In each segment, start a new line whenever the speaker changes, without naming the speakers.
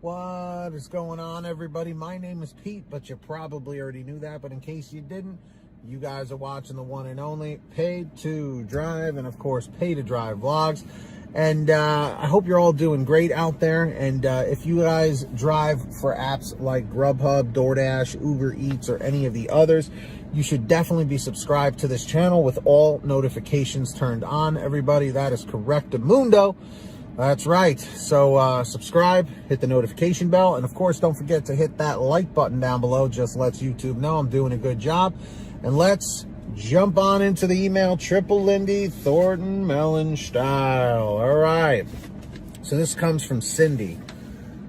What is going on, everybody? My name is Pete, but you probably already knew that. But in case you didn't, you guys are watching the one and only Paid to Drive, and of course, Pay to Drive vlogs. And I hope you're all doing great out there. And if you guys drive for apps like GrubHub, DoorDash, Uber Eats, or any of the others, you should definitely be subscribed to this channel with all notifications turned on, everybody. That is correctamundo. That's right. So subscribe, hit the notification bell, and of course, don't forget to hit that like button down below. Just lets YouTube know I'm doing a good job. And let's jump on into the email, Triple Lindy Thornton Melon style. All right. So this comes from Cindy.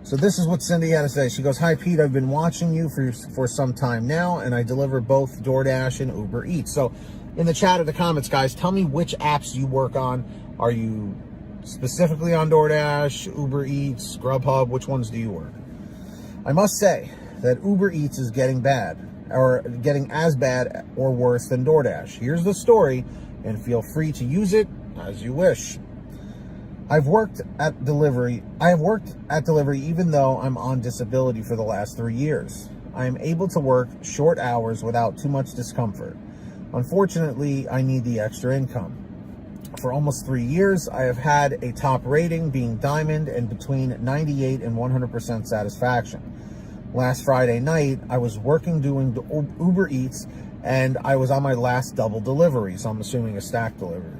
So this is what Cindy had to say. She goes, "Hi, Pete. I've been watching you for some time now, and I deliver both DoorDash and Uber Eats." So in the chat or the comments, guys, tell me which apps you work on. Are you specifically on DoorDash, Uber Eats, GrubHub? Which ones do you work? I must say that Uber Eats is getting bad, or getting as bad or worse than DoorDash. Here's the story, and feel free to use it as you wish. I have worked at delivery even though I'm on disability for the last 3 years. I am able to work short hours without too much discomfort. Unfortunately, I need the extra income. For almost 3 years, I have had a top rating being Diamond and between 98 and 100% satisfaction. Last Friday night, I was working doing Uber Eats, and I was on my last double delivery, so I'm assuming a stack delivery.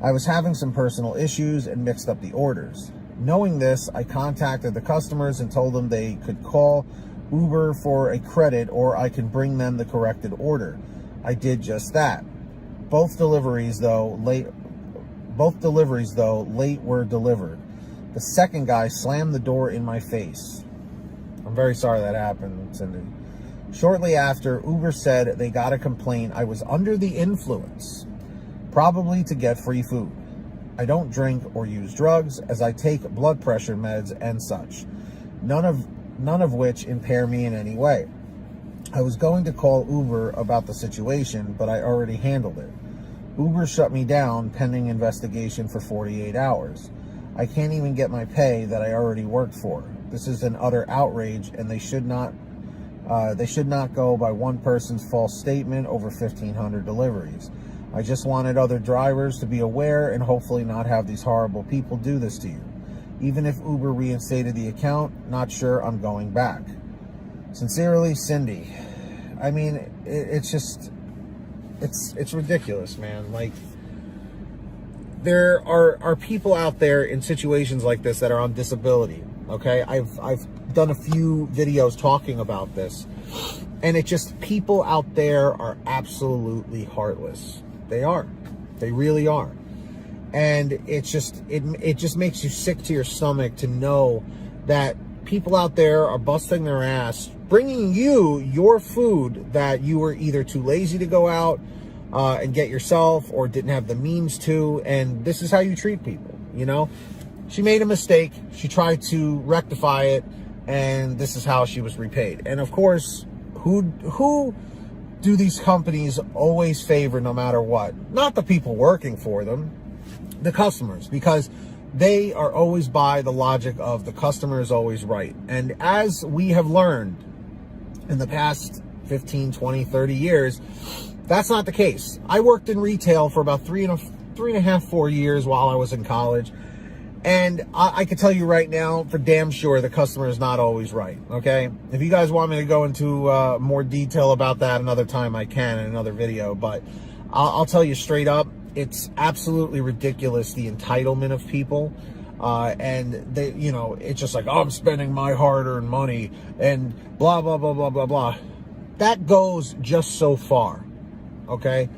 I was having some personal issues and mixed up the orders. Knowing this, I contacted the customers and told them they could call Uber for a credit, or I could bring them the corrected order. I did just that. Both deliveries, though, late were delivered. The second guy slammed the door in my face. I'm very sorry that happened, Cindy. Shortly after, Uber said they got a complaint I was under the influence, probably to get free food. I don't drink or use drugs, as I take blood pressure meds and such, none of which impair me in any way. I was going to call Uber about the situation, but I already handled it. Uber shut me down pending investigation for 48 hours. I can't even get my pay that I already worked for. This is an utter outrage, and they should not go by one person's false statement over 1,500 deliveries. I just wanted other drivers to be aware and hopefully not have these horrible people do this to you. Even if Uber reinstated the account, not sure I'm going back. Sincerely, Cindy. I mean, it's ridiculous, man. Like, there are people out there in situations like this that are on disability. Okay, I've done a few videos talking about this, and it just, people out there are absolutely heartless. They are. They really are. And it's just, it just makes you sick to your stomach to know that people out there are busting their ass, bringing you your food that you were either too lazy to go out and get yourself, or didn't have the means to, and this is how you treat people, you know? She made a mistake, she tried to rectify it, and this is how she was repaid. And of course, who do these companies always favor no matter what? Not the people working for them, the customers, because they are always by the logic of the customer is always right. And as we have learned in the past 15, 20, 30 years, that's not the case. I worked in retail for about 4 years while I was in college. And I can tell you right now, for damn sure, the customer is not always right, okay? If you guys want me to go into more detail about that another time, I can in another video. But I'll tell you straight up, it's absolutely ridiculous, the entitlement of people. And they, you know, it's just like, oh, I'm spending my hard-earned money and blah, blah, blah, blah, blah, blah. That goes just so far, okay?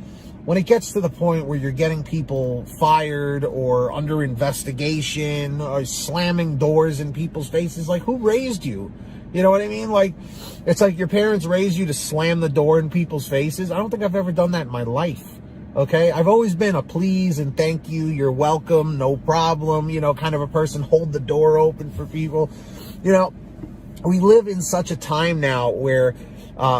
When it gets to the point where you're getting people fired or under investigation or slamming doors in people's faces, like, who raised you? You know what I mean? Like, it's like your parents raised you to slam the door in people's faces. I don't think I've ever done that in my life. Okay, I've always been a please and thank you, you're welcome, no problem, you know, kind of a person, hold the door open for people. You know, we live in such a time now where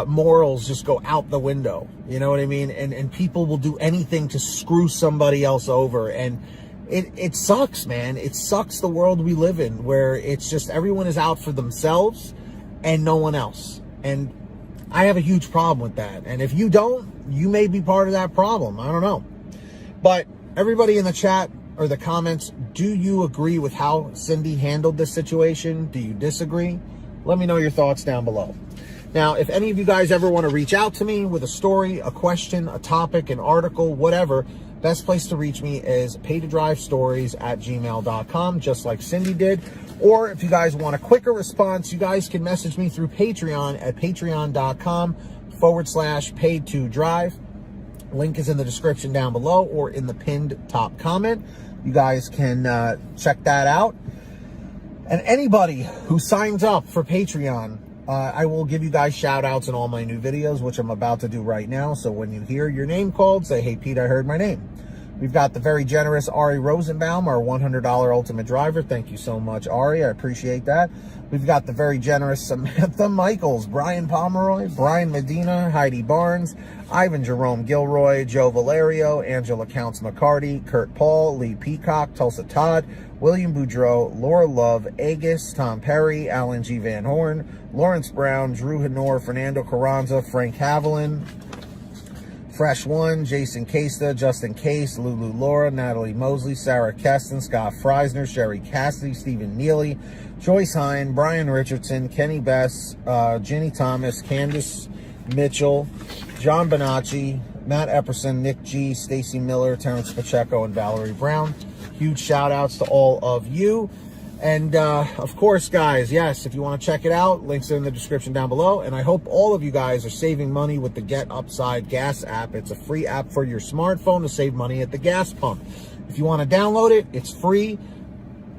morals just go out the window, you know what I mean? And people will do anything to screw somebody else over. And it sucks, man. It sucks the world we live in, where it's just everyone is out for themselves and no one else. And I have a huge problem with that. And if you don't, you may be part of that problem. I don't know. But everybody in the chat or the comments, do you agree with how Cindy handled this situation? Do you disagree? Let me know your thoughts down below. Now, if any of you guys ever want to reach out to me with a story, a question, a topic, an article, whatever, best place to reach me is paytodrivestories@gmail.com, just like Cindy did. Or if you guys want a quicker response, you guys can message me through Patreon at patreon.com/paid2drive. Link is in the description down below or in the pinned top comment. You guys can check that out. And anybody who signs up for Patreon, I will give you guys shout outs in all my new videos, which I'm about to do right now. So when you hear your name called, say, hey, Pete, I heard my name. We've got the very generous Ari Rosenbaum, our $100 ultimate driver. Thank you so much, Ari. I appreciate that. We've got the very generous Samantha Michaels, Brian Pomeroy, Brian Medina, Heidi Barnes, Ivan Jerome Gilroy, Joe Valerio, Angela Counts McCarty, Kurt Paul, Lee Peacock, Tulsa Todd, William Boudreau, Laura Love, Agus, Tom Perry, Alan G. Van Horn, Lawrence Brown, Drew Hanor, Fernando Carranza, Frank Haviland, Fresh One, Jason Casta, Justin Case, Lulu Laura, Natalie Mosley, Sarah Keston, Scott Freisner, Sherry Cassidy, Stephen Neely, Joyce Hine, Brian Richardson, Kenny Bess, Jenny Thomas, Candace Mitchell, John Bonacci, Matt Epperson, Nick G, Stacy Miller, Terrence Pacheco, and Valerie Brown. Huge shout outs to all of you. And of course, guys, yes, if you want to check it out, links are in the description down below. And I hope all of you guys are saving money with the Get Upside Gas app. It's a free app for your smartphone to save money at the gas pump. If you want to download it, it's free.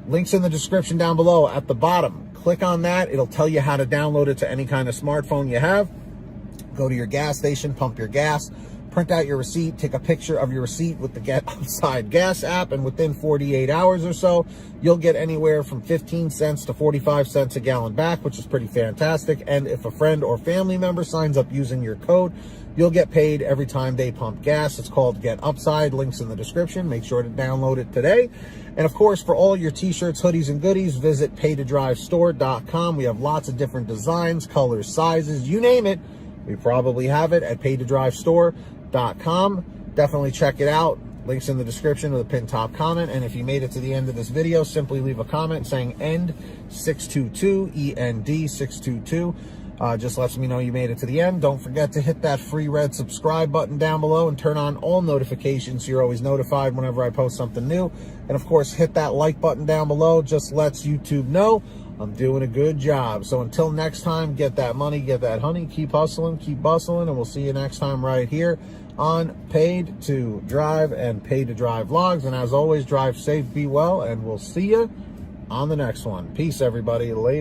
Links in the description down below at the bottom. Click on that. It'll tell you how to download it to any kind of smartphone you have. Go to your gas station, pump your gas, print out your receipt, take a picture of your receipt with the Get Upside Gas app, and within 48 hours or so, you'll get anywhere from 15 cents to 45 cents a gallon back, which is pretty fantastic. And if a friend or family member signs up using your code, you'll get paid every time they pump gas. It's called Get Upside. Links in the description. Make sure to download it today. And of course, for all your t-shirts, hoodies, and goodies, visit paytodrivestore.com. We have lots of different designs, colors, sizes, you name it. We probably have it at paytodrivestore.com. Definitely check it out. Links in the description with a pinned top comment. And if you made it to the end of this video, simply leave a comment saying END622, END622. Just lets me know you made it to the end. Don't forget to hit that free red subscribe button down below and turn on all notifications so you're always notified whenever I post something new. And of course, hit that like button down below. Just lets YouTube know I'm doing a good job. So until next time, get that money, get that honey, keep hustling, keep bustling, and we'll see you next time right here on Paid to Drive and Paid to Drive vlogs. And as always, drive safe, be well, and we'll see you on the next one. Peace, everybody. Later.